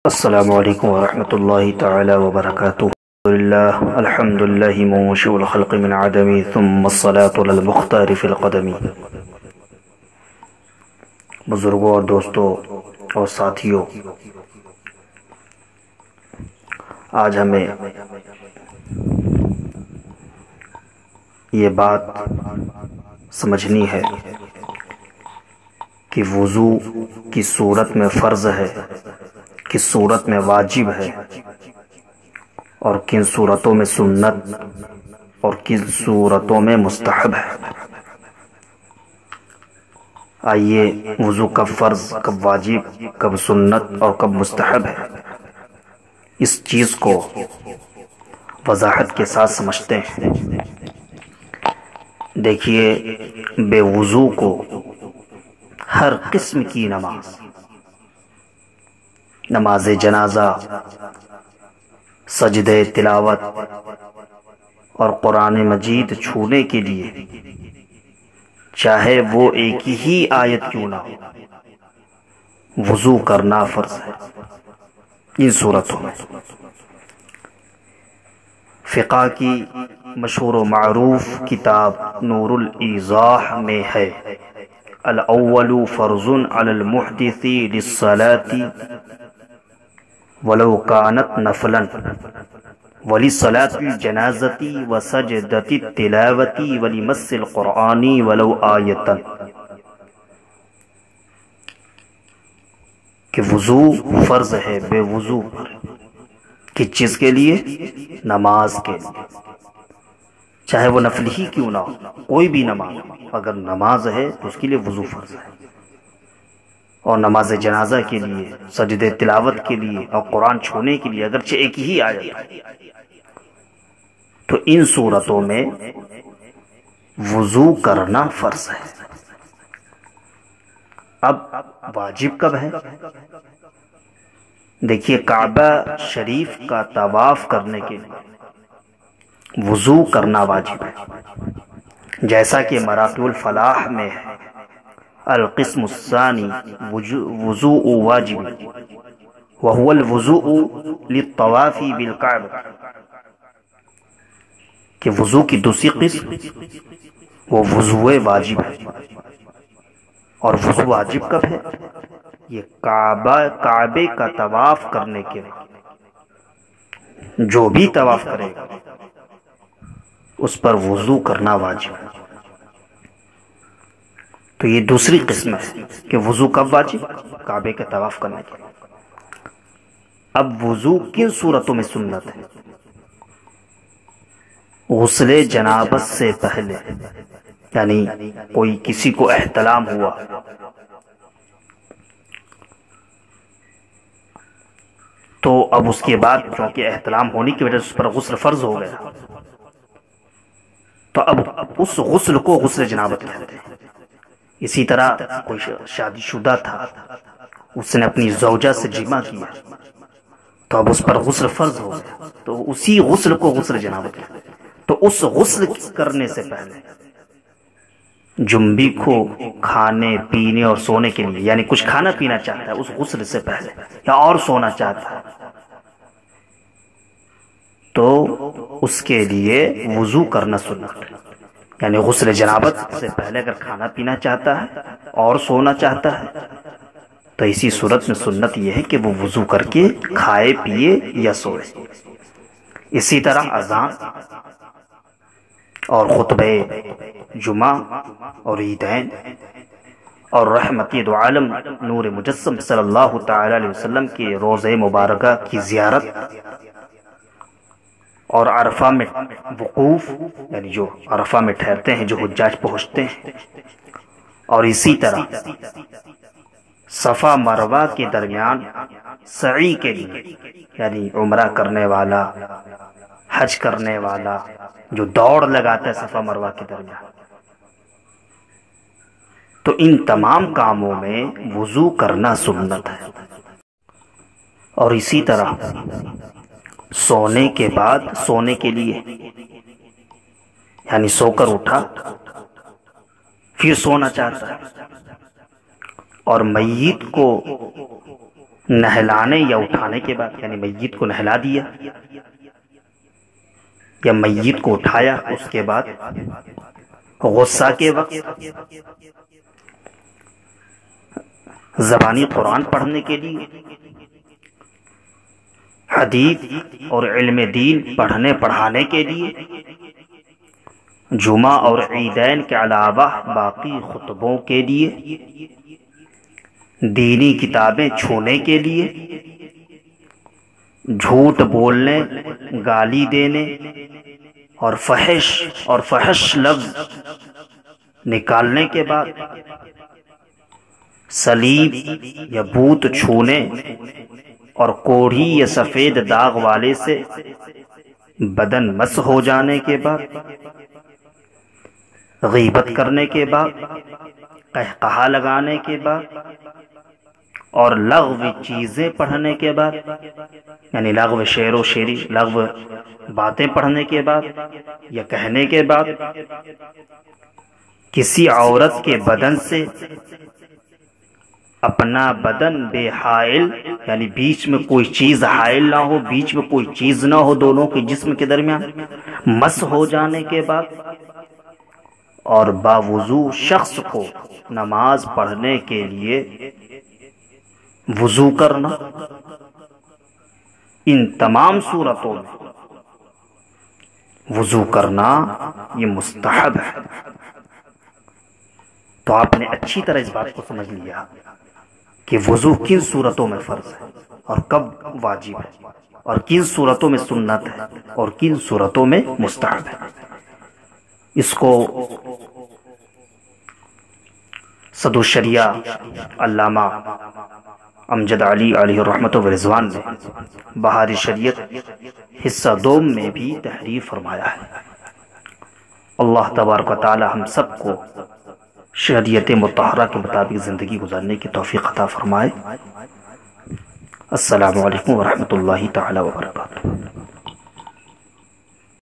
السلام علیکم ورحمۃ اللہ تعالی وبرکاتہ۔ الحمد للہ منشئ الخلق من عدم ثم الصلاة علی المختار فی القدم۔ بزرگوں اور دوستوں اور ساتھیوں، آج ہمیں یہ بات سمجھنی ہے کہ وضو کس صورت میں فرض ہے، کس صورت میں واجب ہے، اور کن صورتوں میں سنت اور کن صورتوں میں مستحب ہے۔ آئیے وضو کب فرض، کب واجب، کب سنت اور کب مستحب ہے، اس چیز کو وضاحت کے ساتھ سمجھتے ہیں۔ دیکھیے، بے وضو کو ہر قسم کی نماز جنازہ، سجدہ تلاوت اور قرآن مجید چھونے کے لیے، چاہے وہ ایک ہی آیت کیوں نہ ہو، وضو کرنا فرض ہے۔ ان صورتوں میں فقہ کی مشہور و معروف کتاب نور الایضاح میں ہے: الاول فرض علی المحدث للصلاة ولو كانت نفلا ولصلاة الجنازة وسجدة التلاوة ولمس القرآن ولو آیتا، کہ وضو فرض ہے بے وضو پر۔ کس چیز کے لیے؟ نماز کے لیے، چاہے وہ نفل ہی کیوں نہ ہو، کوئی بھی نماز، اگر نماز ہے تو اس کے لیے وضو فرض ہے۔ اور نماز جنازہ کے لیے، سجدہ تلاوت کے لیے اور قرآن چھونے کے لیے اگرچہ ایک ہی آیت، تو ان صورتوں میں وضو کرنا فرض ہے۔ اب واجب کب ہے؟ دیکھیے، کعبہ شریف کا طواف کرنے کے لیے وضو کرنا واجب ہے، جیسا کہ مراقی الفلاح میں ہے: القسم الثانی وضوء واجب وهو الوضوء للطواف بالکعبہ، کہ وضو کی دوسری قسم وہ وضوء واجب ہے۔ اور وضو واجب کب ہے؟ یہ کعبے کا طواف کرنے کے جو بھی طواف کرے گا اس پر وضو کرنا واجب ہے۔ تو یہ دوسری قسم ہے کہ وضو کب واجب؟ کعبے کا طواف کرنے کے۔ اب وضو کن صورتوں میں سنت ہے؟ غسل جنابت سے پہلے، یعنی کوئی کسی کو احتلام ہوا تو اب اس کے بعد چونکہ احتلام ہونے کی وجہ سے اس پر غسل فرض ہو گیا، تو اب اس غسل کو غسل جنابت کہتے ہیں۔ اسی طرح کوئی شادی شدہ تھا، اس نے اپنی زوجہ سے جمع کیا تو اب اس پر غسل فرض ہو گیا، تو اسی غسل کو غسل جنابت کہتے ہیں۔ تو اس غسل کرنے سے پہلے جنبی کو کھانے پینے اور سونے کے لیے، یعنی کچھ کھانا پینا چاہتا ہے اس غسل سے پہلے، یا اور سونا چاہتا ہے، تو اس کے لیے وضو کرنا سنت ہے۔ یعنی غسل جنابت سے پہلے اگر کھانا پینا چاہتا ہے اور سونا چاہتا ہے تو اسی صورت میں سنت یہ ہے کہ وہ وضو کر کے کھائے پیے یا سوئے۔ اسی طرح اذان اور خطبہ جمعہ اور عیدین اور رحمت دو عالم نور مجسم صلی اللہ تعالی علیہ وسلم کے روضہ مبارکہ کی زیارت اور عرفہ میں وقوف، یعنی جو عرفہ میں ٹھہرتے ہیں، جو حجاج پہنچتے ہیں، اور اسی طرح صفا مروہ کے درمیان سعی کے لیے، یعنی عمرہ کرنے والا، حج کرنے والا جو دوڑ لگاتا ہے صفا مروہ کے درمیان، تو ان تمام کاموں میں وضو کرنا سنت ہے۔ اور اسی طرح سونے کے بعد، سونے کے لیے، یعنی سو کر اٹھا پھر سونا چاہتا ہے اور میت کو نہلانے یا اٹھانے کے بعد، یعنی میت کو نہلا دیا یا میت کو اٹھایا، اس کے بعد غصہ کے وقت زبانی قرآن پڑھنے کے لیے، حدیث اور علم دین پڑھنے پڑھانے کے لیے، جمعہ اور عیدین کے علاوہ باقی خطبوں کے لیے، دینی کتابیں چھونے کے لیے، جھوٹ بولنے، گالی دینے اور فحش لفظ نکالنے کے بعد، صلیب یا بت چھونے اور کوڑھی یا سفید داغ والے سے بدن مس ہو جانے کے بعد، غیبت کرنے کے بعد، قہقہا لگانے کے بعد اور لغو چیزیں پڑھنے کے بعد، یعنی لغو شعر و شعری، لغو باتیں پڑھنے کے بعد یا کہنے کے بعد، کسی عورت کے بدن سے اپنا بدن بے حائل، یعنی بیچ میں کوئی چیز حائل نہ ہو، بیچ میں کوئی چیز نہ ہو دونوں کے جسم کے درمیان، مس ہو جانے کے بعد، اور باوضو شخص کو نماز پڑھنے کے لیے وضو کرنا، ان تمام صورتوں میں وضو کرنا یہ مستحب ہے۔ تو آپ نے اچھی طرح اس بات کو سمجھ لیا کہ وضو کن صورتوں میں فرض ہے اور کب واجب ہے، اور کن صورتوں میں سنت ہے اور کن صورتوں میں مستحب ہے۔ اس کو صدر الشریعہ علامہ امجد علی علیہ الرحمۃ والرضوان نے بہار شریعت حصہ دوم میں بھی تحریر فرمایا ہے۔ اللہ تبارک و تعالی ہم سب کو شریعت مطہرہ کے مطابق زندگی گزارنے کی توفیق عطا فرمائے۔ السلام علیکم ورحمۃ اللہ تعالی وبرکاتہ۔